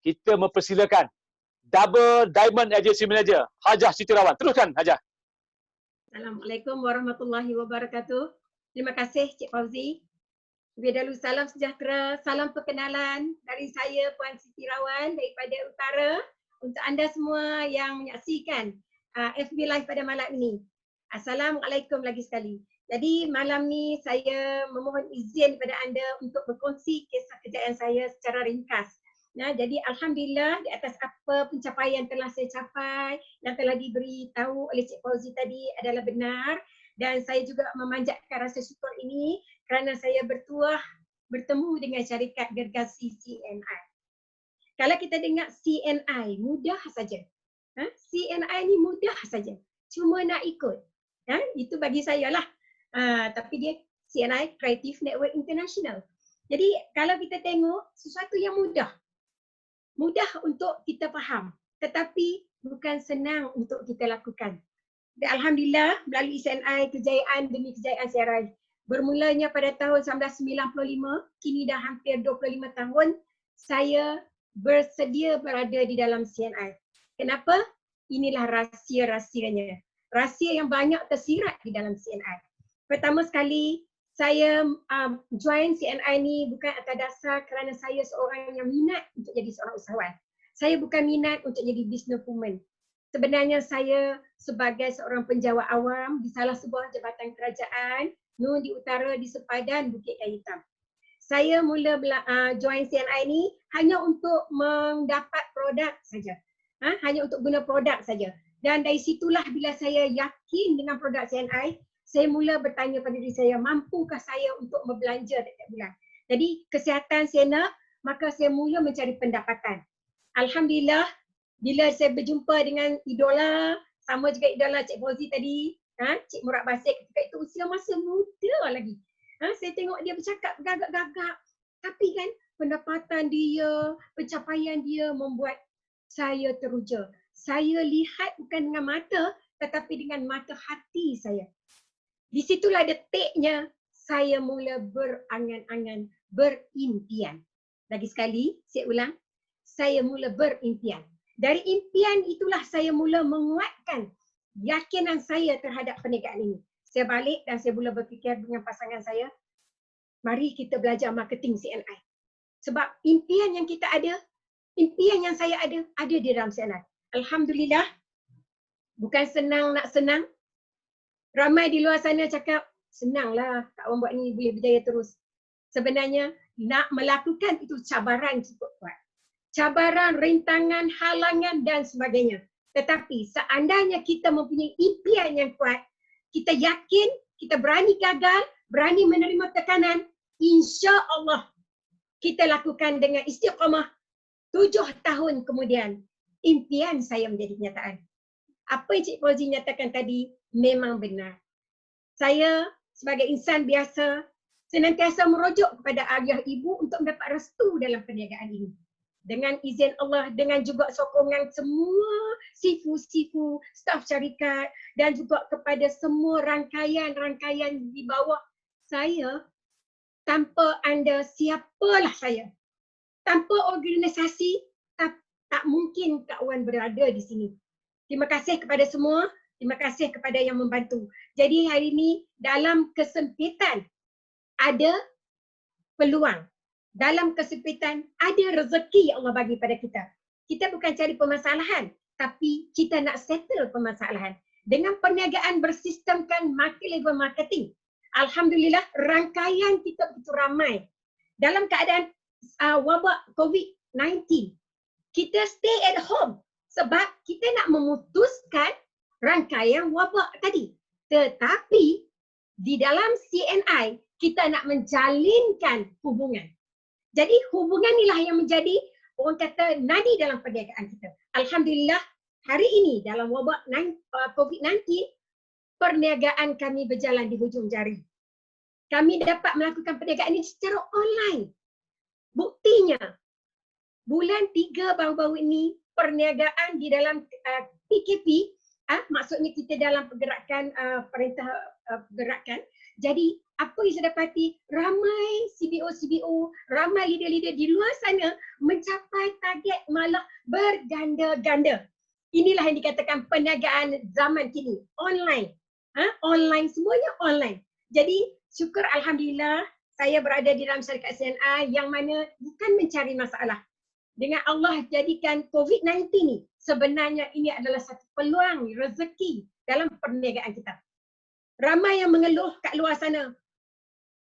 kita mempersilakan Double Diamond Agency Manager Hajah Siti Rawan. Teruskan Hajah. Assalamualaikum warahmatullahi wabarakatuh. Terima kasih Cik Fauzi. Lebih dahulu salam sejahtera, salam perkenalan dari saya Puan Siti Rawan daripada Utara untuk anda semua yang menyaksikan FB Live pada malam ini. Assalamualaikum lagi sekali. Jadi malam ni saya memohon izin kepada anda untuk berkongsi kisah kejayaan saya secara ringkas. Jadi alhamdulillah di atas apa pencapaian telah saya capai dan telah diberitahu oleh Cik Fauzi tadi adalah benar, dan saya juga memanjatkan rasa syukur ini kerana saya bertuah bertemu dengan syarikat gergasi CNI. Kalau kita dengar CNI mudah saja. CNI ni mudah saja. Cuma nak ikut. Itu bagi saya lah. Tapi dia CNI Creative Network International. Jadi kalau kita tengok sesuatu yang mudah. Mudah untuk kita faham. Tetapi bukan senang untuk kita lakukan. Dan alhamdulillah melalui CNI kejayaan demi kejayaan saya raih. Bermulanya pada tahun 1995, kini dah hampir 25 tahun saya bersedia berada di dalam CNI. Kenapa? Inilah rahsia-rahsianya. Rahsia yang banyak tersirat di dalam CNI. Pertama sekali, saya join CNI ni bukan atas dasar kerana saya seorang yang minat untuk jadi seorang usahawan. Saya bukan minat untuk jadi businesswoman. Sebenarnya saya sebagai seorang penjawat awam di salah sebuah jabatan kerajaan di utara di sepadan Bukit Kayu Hitam. Saya mula join CNI ni hanya untuk mendapat produk saja. Hanya untuk guna produk saja. Dan dari situlah bila saya yakin dengan produk CNI, saya mula bertanya pada diri saya, mampukah saya untuk berbelanja setiap bulan? Jadi kesihatan saya nak, maka saya mula mencari pendapatan. Alhamdulillah, bila saya berjumpa dengan idola, sama juga idola Cik Fauzi tadi, Cik Murad Basir ketika itu usia masih muda lagi. Saya tengok dia bercakap gagak-gagak. Tapi kan pendapatan dia, pencapaian dia membuat saya teruja. Saya lihat bukan dengan mata, tetapi dengan mata hati saya. Di situlah detiknya saya mula berangan-angan, berimpian. Lagi sekali, saya ulang, saya mula berimpian. Dari impian itulah saya mula menguatkan keyakinan saya terhadap perniagaan ini. Saya balik dan saya mula berfikir dengan pasangan saya, mari kita belajar marketing CNI. Sebab impian yang kita ada, impian yang saya ada di dalam CNI. Alhamdulillah, bukan senang nak senang. Ramai di luar sana cakap, senanglah Kak Wan buat ni boleh berjaya terus. Sebenarnya nak melakukan itu cabaran cukup kuat. Cabaran, rintangan, halangan dan sebagainya. Tetapi seandainya kita mempunyai impian yang kuat, kita yakin, kita berani gagal, berani menerima tekanan, insya-Allah kita lakukan dengan istiqamah 7 tahun kemudian impian saya menjadi kenyataan. Apa yang Cik Fauzi nyatakan tadi memang benar. Saya sebagai insan biasa senantiasa merujuk kepada ayah ibu untuk mendapat restu dalam perniagaan ini. Dengan izin Allah, dengan juga sokongan semua sifu-sifu, staf syarikat dan juga kepada semua rangkaian-rangkaian di bawah saya. Tanpa anda, siapalah saya? Tanpa organisasi, tak mungkin Kak Wan berada di sini. Terima kasih kepada semua, terima kasih kepada yang membantu. Jadi hari ini dalam kesempitan ada peluang. Dalam kesempitan ada rezeki yang Allah bagi pada kita. Kita bukan cari permasalahan, tapi kita nak settle permasalahan. Dengan perniagaan bersistemkan multi-level marketing, alhamdulillah rangkaian kita begitu ramai. Dalam keadaan wabak COVID-19, kita stay at home sebab kita nak memutuskan rangkaian wabak tadi. Tetapi di dalam CNI, kita nak menjalinkan hubungan. Jadi hubungan inilah yang menjadi orang kata nadi dalam perniagaan kita. Alhamdulillah hari ini dalam wabak COVID-19, perniagaan kami berjalan di hujung jari. Kami dapat melakukan perniagaan ini secara online. Buktinya, bulan 3 baru-baru ini, perniagaan di dalam PKP, maksudnya kita dalam pergerakan perintah pergerakan. Jadi apa yang saya dapati, ramai CBO, ramai leader-leader di luar sana mencapai target malah berganda-ganda. Inilah yang dikatakan perniagaan zaman kini, online. Online, semuanya online. Jadi syukur alhamdulillah saya berada di dalam syarikat CNI yang mana bukan mencari masalah. Dengan Allah jadikan COVID-19 ni sebenarnya ini adalah satu peluang rezeki dalam perniagaan kita. Ramai yang mengeluh kat luar sana.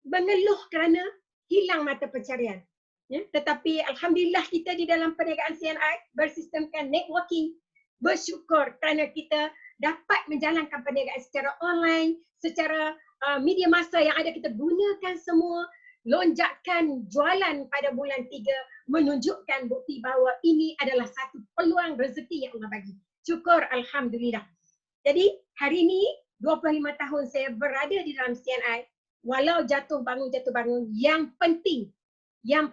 Mengeluh kerana hilang mata pencarian. Ya, tetapi alhamdulillah kita di dalam perniagaan CNI bersistemkan networking. Bersyukur kerana kita dapat menjalankan perniagaan secara online, secara media masa yang ada kita gunakan semua, lonjakan jualan pada bulan 3 menunjukkan bukti bahawa ini adalah satu peluang rezeki yang Allah bagi. Syukur alhamdulillah. Jadi hari ini 25 tahun saya berada di dalam CNI, walau jatuh bangun, yang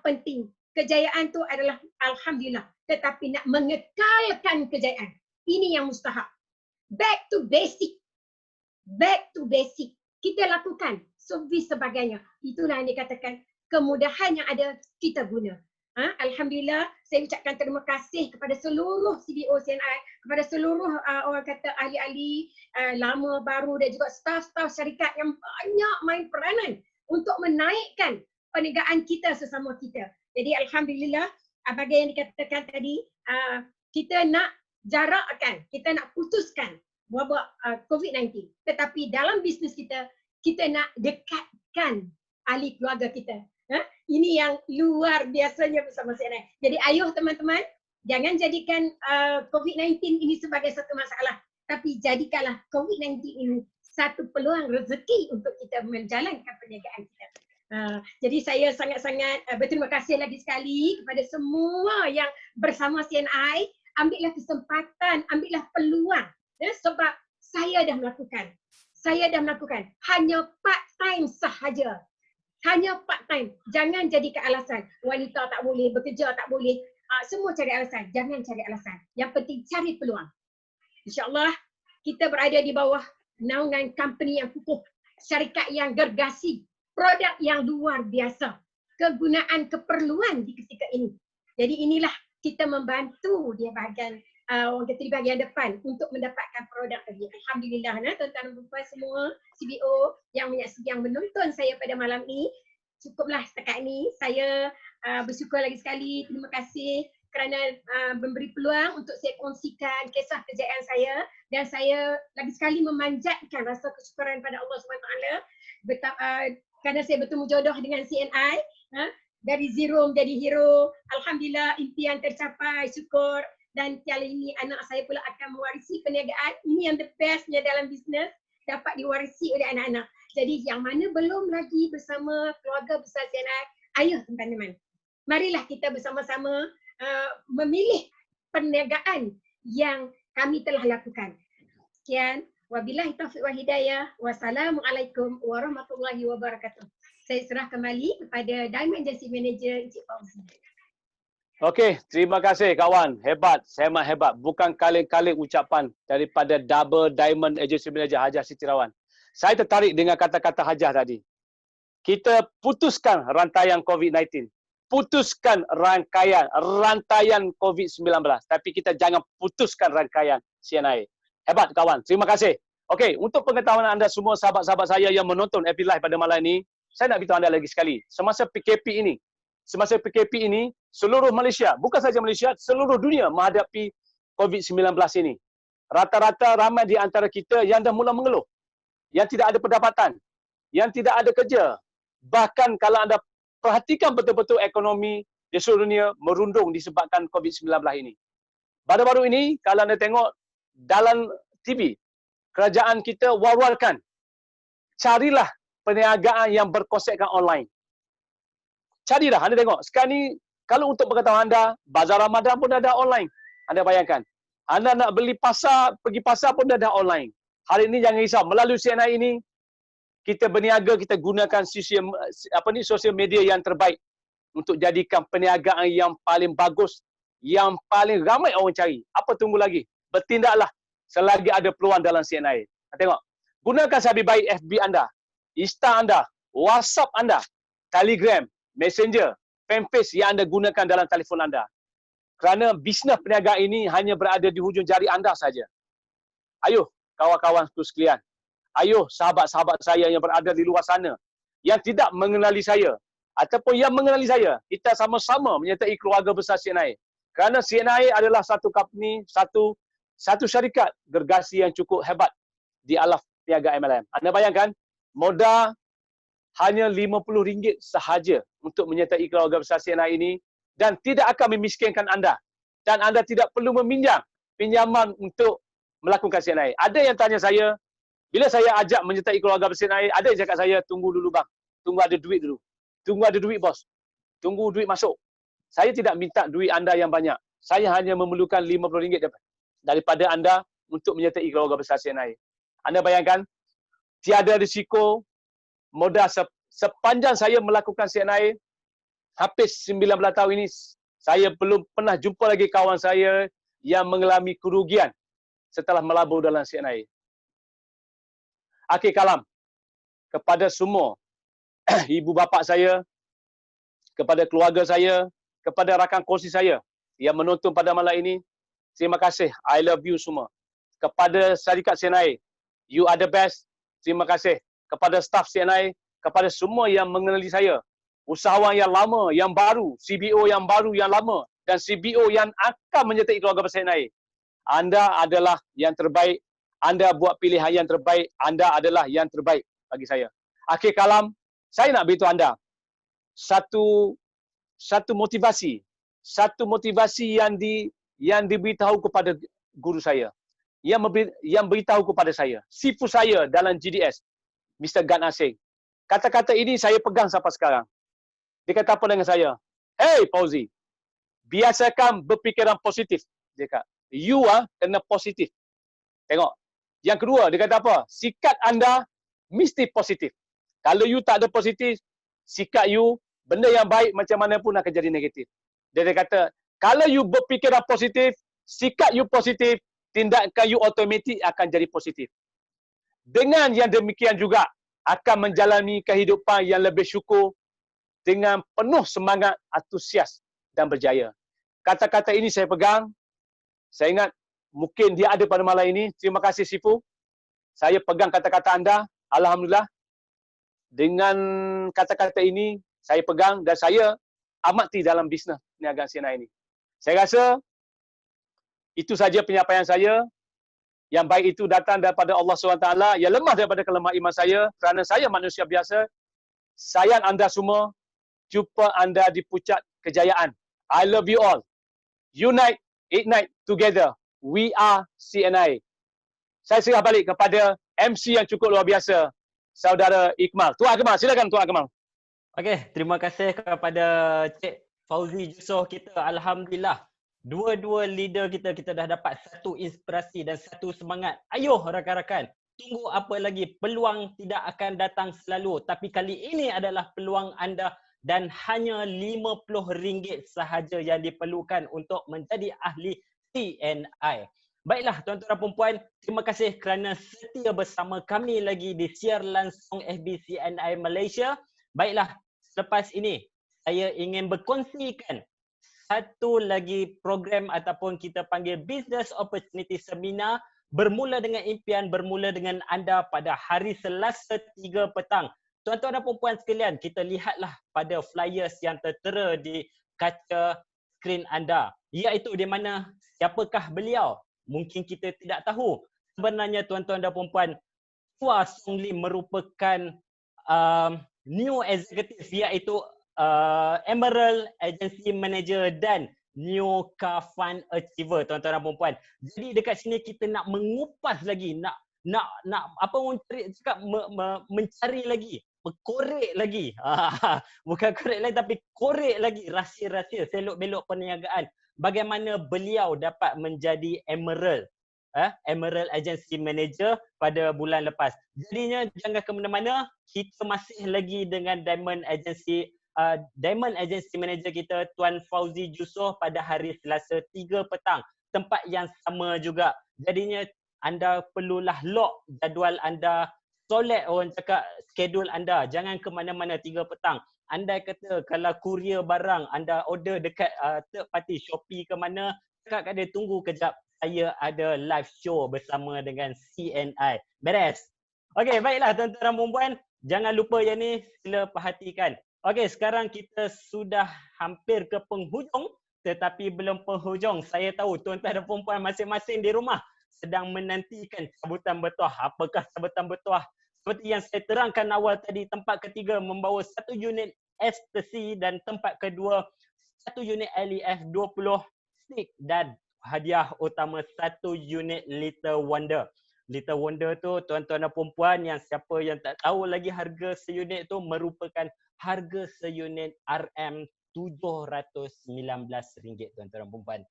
penting kejayaan tu adalah alhamdulillah, tetapi nak mengekalkan kejayaan, ini yang mustahak. Back to basic. Kita lakukan servis sebagainya. Itulah yang dikatakan kemudahan yang ada kita guna. Alhamdulillah, saya ucapkan terima kasih kepada seluruh CBO CNI, kepada seluruh orang kata ahli-ahli lama, baru dan juga staf-staf syarikat yang banyak main peranan untuk menaikkan perniagaan kita sesama kita. Jadi alhamdulillah, bagi yang dikatakan tadi, kita nak jarakkan, kita nak putuskan wabak COVID-19. Tetapi dalam bisnes kita, kita nak dekatkan ahli keluarga kita. Ini yang luar biasanya bersama CNI. Jadi ayuh teman-teman, jangan jadikan COVID-19 ini sebagai satu masalah. Tapi jadikanlah COVID-19 ini satu peluang rezeki untuk kita menjalankan perniagaan kita. Jadi saya sangat-sangat berterima kasih lagi sekali kepada semua yang bersama CNI. Ambillah kesempatan, ambillah peluang. Sebab saya dah melakukan. Hanya part time sahaja. Hanya part time. Jangan jadikan alasan. Wanita tak boleh, bekerja tak boleh. Semua cari alasan. Jangan cari alasan. Yang penting cari peluang. InsyaAllah kita berada di bawah naungan company yang kukuh. Syarikat yang gergasi. Produk yang luar biasa. Kegunaan keperluan di ketika ini. Jadi inilah kita membantu dia bahagian orang kata di bahagian depan untuk mendapatkan produk tadi. Alhamdulillah tuan-tuan dan puan semua CBO yang menyaksikan, yang menonton saya pada malam ini. Cukuplah setakat ini. Saya bersyukur lagi sekali. Terima kasih kerana memberi peluang untuk saya kongsikan kisah kejayaan saya, dan saya lagi sekali memanjatkan rasa kesyukuran pada Allah SWT kerana saya bertemu jodoh dengan CNI, dari zero menjadi hero. Alhamdulillah impian tercapai, syukur. Dan kali ini anak saya pula akan mewarisi perniagaan. Ini yang the bestnya dalam bisnes, dapat diwarisi oleh anak-anak. Jadi yang mana belum lagi bersama keluarga besar CNI, ayo teman-teman, marilah kita bersama-sama memilih perniagaan yang kami telah lakukan. Sekian. Wabillahi taufiq wal hidayah. Wassalamualaikum warahmatullahi wabarakatuh. Saya serah kembali kepada Diamond Agency Manager Encik Fauzi. Okey, terima kasih kawan. Hebat, sangat hebat. Bukan kali-kali ucapan daripada Double Diamond Agency Manager Hajah Siti Rawan. Saya tertarik dengan kata-kata Hajah tadi. Kita putuskan rantaian COVID-19. Putuskan rantaian COVID-19. Tapi kita jangan putuskan rangkaian CNI. Hebat kawan. Terima kasih. Okey, untuk pengetahuan anda semua sahabat-sahabat saya yang menonton FB Live pada malam ini, saya nak beritahu anda lagi sekali. Semasa PKP ini, seluruh Malaysia, bukan saja Malaysia, seluruh dunia menghadapi COVID-19 ini. Rata-rata ramai di antara kita yang dah mula mengeluh, yang tidak ada pendapatan, yang tidak ada kerja. Bahkan kalau anda perhatikan betul-betul ekonomi di seluruh dunia merundung disebabkan COVID-19 ini. Baru-baru ini, kalau anda tengok dalam TV, kerajaan kita war-warkan, carilah perniagaan yang berkonsepkan online. Carilah, anda tengok. Sekarang ni, kalau untuk pengetahuan anda, bazar Ramadan pun ada online. Anda bayangkan. Anda nak beli pasar, pergi pasar pun ada online. Hari ini jangan risau. Melalui CNI ini, kita berniaga, kita gunakan sosial media yang terbaik untuk jadikan perniagaan yang paling bagus, yang paling ramai orang cari. Apa tunggu lagi? Bertindaklah selagi ada peluang dalam CNI. Tengok. Gunakan sehabis baik FB anda, Insta anda, WhatsApp anda, Telegram, Messenger, fanpage yang anda gunakan dalam telefon anda. Kerana bisnes perniagaan ini hanya berada di hujung jari anda saja. Ayuh kawan-kawanku sekalian. Ayuh sahabat-sahabat saya yang berada di luar sana, yang tidak mengenali saya ataupun yang mengenali saya, kita sama-sama menyertai keluarga besar CNI. Kerana CNI adalah satu company, satu syarikat gergasi yang cukup hebat di alam niaga MLM. Anda bayangkan, modal hanya RM50 sahaja untuk menyertai keluarga besar CNI ini dan tidak akan memiskinkan anda. Dan anda tidak perlu meminjam pinjaman untuk melakukan CNI. Ada yang tanya saya, bila saya ajak menyertai keluarga besar CNI, ada yang cakap saya, tunggu dulu bang, tunggu ada duit dulu. Tunggu ada duit bos. Tunggu duit masuk. Saya tidak minta duit anda yang banyak. Saya hanya memerlukan RM50 daripada anda untuk menyertai keluarga besar CNI. Anda bayangkan, tiada risiko modal sepanjang saya melakukan CNI, hampir 19 tahun ini, saya belum pernah jumpa lagi kawan saya yang mengalami kerugian setelah melabur dalam CNI. Akhir kalam, kepada semua ibu bapa saya, kepada keluarga saya, kepada rakan kongsi saya yang menonton pada malam ini, terima kasih. I love you semua. Kepada syarikat CNI, you are the best. Terima kasih. Kepada staf CNI, kepada semua yang mengenali saya, usahawan yang lama, yang baru, CBO yang baru, yang lama, dan CBO yang akan menyertai keluarga besar CNI. Anda adalah yang terbaik. Anda buat pilihan yang terbaik. Anda adalah yang terbaik bagi saya. Akhir kalam, saya nak beritahu anda satu motivasi yang diberitahu kepada guru saya, yang beritahu kepada saya, sifu saya dalam GDS, Mr. Gan Asing. Kata-kata ini saya pegang sampai sekarang. Dia kata apa dengan saya? Hey Fauzi, biasakan berfikiran positif. Dia kata, you kena positif. Tengok. Yang kedua, dia kata apa? Sikap anda mesti positif. Kalau you tak ada positif, sikap you, benda yang baik macam mana pun akan jadi negatif. Dia kata, kalau you berfikiran positif, sikap you positif, tindakan you automatik akan jadi positif. Dengan yang demikian juga, akan menjalani kehidupan yang lebih syukur dengan penuh semangat, antusias dan berjaya. Kata-kata ini saya pegang. Saya ingat mungkin dia ada pada malam ini. Terima kasih Sifu. Saya pegang kata-kata anda. Alhamdulillah. Dengan kata-kata ini saya pegang dan saya amati dalam bisnes perniagaan CNI ini. Saya rasa itu saja penyampaian saya. Yang baik itu datang daripada Allah SWT, yang lemah daripada kelemahan iman saya, kerana saya manusia biasa. Sayang anda semua, jumpa anda di puncak kejayaan. I love you all. Unite, ignite together. We are CNI. Saya serah balik kepada MC yang cukup luar biasa, Saudara Ikmal. Tuan Akmal, silakan Tuan Akmal. Okey, terima kasih kepada Cik Fauzi Yusof kita. Alhamdulillah. Dua-dua leader kita dah dapat satu inspirasi dan satu semangat. Ayuh rakan-rakan, tunggu apa lagi? Peluang tidak akan datang selalu, tapi kali ini adalah peluang anda dan hanya RM50 sahaja yang diperlukan untuk menjadi ahli CNI. Baiklah tuan-tuan dan puan-puan, terima kasih kerana setia bersama kami lagi di siar langsung FB CNI Malaysia. Baiklah, selepas ini saya ingin berkongsikan satu lagi program ataupun kita panggil Business Opportunity Seminar bermula dengan impian, bermula dengan anda pada hari Selasa 3 petang. Tuan-tuan dan puan-puan sekalian, kita lihatlah pada flyers yang tertera di kaca skrin anda. Iaitu di mana siapakah beliau? Mungkin kita tidak tahu. Sebenarnya tuan-tuan dan puan-puan, Chua Song Lim merupakan new executive iaitu Emerald Agency Manager dan New Car Fund Achiever, tuan-tuan dan puan-puan. Jadi dekat sini kita nak mengupas lagi, nak apa orang cakap mencari lagi, korek lagi. Bukan korek lagi tapi korek lagi rahsia-rahsia selok-belok perniagaan. Bagaimana beliau dapat menjadi Emerald Emerald Agency Manager pada bulan lepas. Jadinya jangan ke mana-mana, kita masih lagi dengan Diamond Agency Manager kita Tuan Fauzi Yusof pada hari Selasa 3 petang. Tempat yang sama juga. Jadinya anda perlulah lock jadual anda, solid orang cakap schedule anda. Jangan ke mana-mana 3 petang. Anda kata kalau kurier barang anda order dekat third party Shopee ke mana, cakap kat dia tunggu kejap, saya ada live show bersama dengan CNI. Beres? Okey, baiklah tuan-tuan dan puan-puan, jangan lupa yang ni, sila perhatikan. Okey, sekarang kita sudah hampir ke penghujung, tetapi belum penghujung. Saya tahu tuan-tuan dan puan-puan masing-masing di rumah sedang menantikan cabutan bertuah. Apakah cabutan bertuah? Seperti yang saya terangkan awal tadi, tempat ketiga membawa 1 unit ekstasi dan tempat kedua 1 unit LEF 20 stick dan hadiah utama 1 unit Little Wonder. Little Wonder tu tuan-tuan dan puan-puan, yang siapa yang tak tahu lagi harga seunit tu merupakan harga seunit RM719 tuan-tuan dan puan-puan.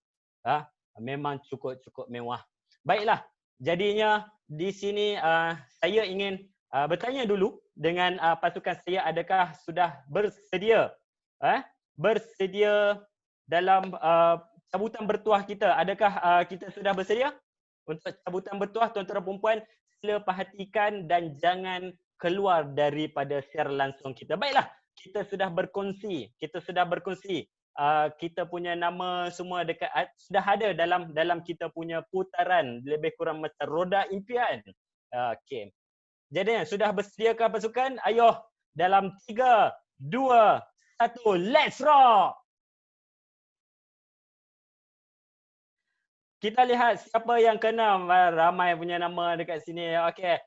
Memang cukup mewah. Baiklah, jadinya di sini saya ingin bertanya dulu dengan pasukan saya, adakah sudah bersedia dalam cabutan bertuah kita? Adakah kita sudah bersedia untuk cabutan bertuah? Tuan-tuan dan puan-puan, sila perhatikan dan jangan keluar daripada siar langsung kita. Baiklah, kita sudah berkongsi. Kita punya nama semua dekat sudah ada dalam kita punya putaran, lebih kurang macam roda impian. Okey. Jadi sudah bersediakah pasukan? Ayuh, dalam 3, 2, 1, let's rock! Kita lihat siapa yang kena. Ramai punya nama dekat sini. Okey.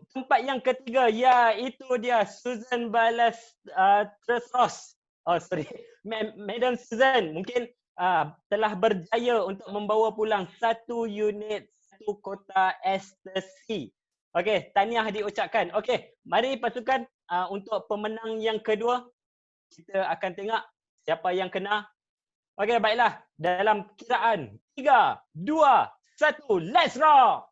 Tempat yang ketiga, ya itu dia Susan Balas Tresros. Oh sorry, Madam Susan mungkin telah berjaya untuk membawa pulang 1 unit 1 kotak ekstasi. Okey, tahniah diucapkan. Okey, mari pasukan untuk pemenang yang kedua kita akan tengok siapa yang kena. Okey, baiklah. Dalam kiraan 3, 2, 1, let's rock!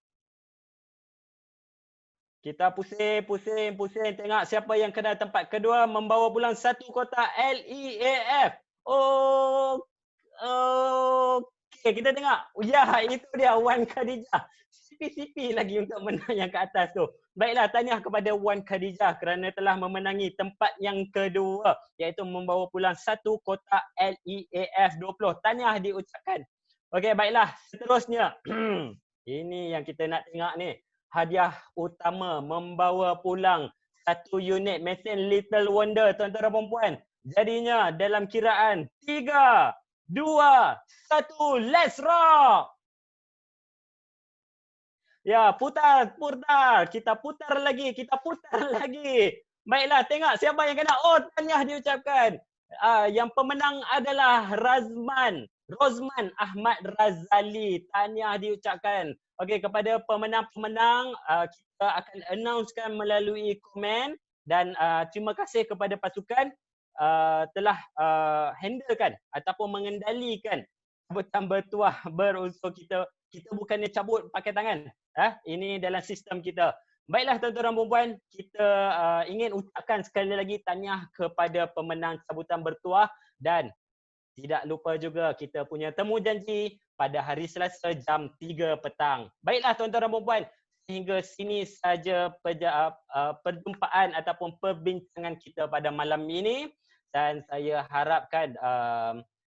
Kita pusing tengok siapa yang kena tempat kedua membawa pulang 1 kotak LEAF. Okey, kita tengok. Ya, itu dia Wan Khadijah. Sipi-sipi lagi untuk menang yang ke atas tu. Baiklah, tahniah kepada Wan Khadijah kerana telah memenangi tempat yang kedua, iaitu membawa pulang 1 kotak LEAF 20. Tahniah diucapkan. Okey, baiklah. Seterusnya. Ini yang kita nak tengok ni. Hadiah utama membawa pulang 1 unit mesin Little Wonder, tuan-tuan dan puan-puan. Jadinya dalam kiraan 3, 2, 1, let's rock! Ya, putar. Kita putar lagi. Baiklah, tengok siapa yang kena. Oh, tahniah diucapkan. Yang pemenang adalah Rozman Ahmad Razali. Tahniah diucapkan. Okey, kepada pemenang-pemenang, kita akan announcekan melalui komen dan terima kasih kepada pasukan telah handlekan ataupun mengendalikan cabutan bertuah berunsur kita. Kita bukannya cabut pakai tangan. Ini dalam sistem kita. Baiklah tuan-tuan dan puan-puan, kita ingin ucapkan sekali lagi tahniah kepada pemenang cabutan bertuah dan tidak lupa juga kita punya temu janji pada hari Selasa jam 3 petang. Baiklah tuan-tuan dan puan-puan, sehingga sini saja perjumpaan ataupun perbincangan kita pada malam ini dan saya harapkan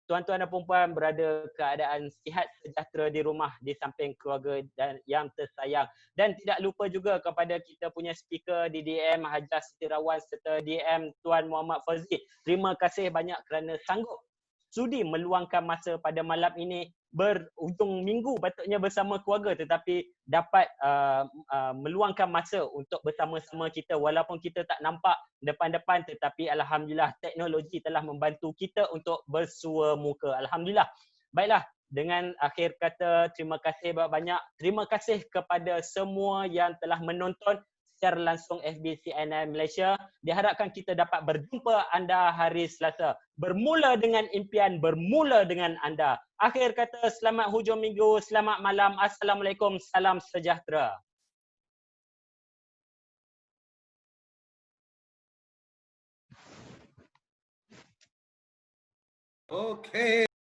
tuan-tuan dan puan-puan berada keadaan sihat sejahtera di rumah di samping keluarga dan yang tersayang. Dan tidak lupa juga kepada kita punya speaker di DM Hajah Siti Rawan serta DM Tuan Muhammad Fauzi. Terima kasih banyak kerana sanggup sudi meluangkan masa pada malam ini berhujung minggu patutnya bersama keluarga tetapi dapat meluangkan masa untuk bersama-sama kita walaupun kita tak nampak depan-depan tetapi alhamdulillah teknologi telah membantu kita untuk bersua muka. Alhamdulillah. Baiklah, dengan akhir kata terima kasih banyak. Terima kasih kepada semua yang telah menonton secara langsung FB-CNI Malaysia. Diharapkan kita dapat berjumpa anda hari Selasa. Bermula dengan impian, bermula dengan anda. Akhir kata, selamat hujung minggu, selamat malam. Assalamualaikum, salam sejahtera. Okay.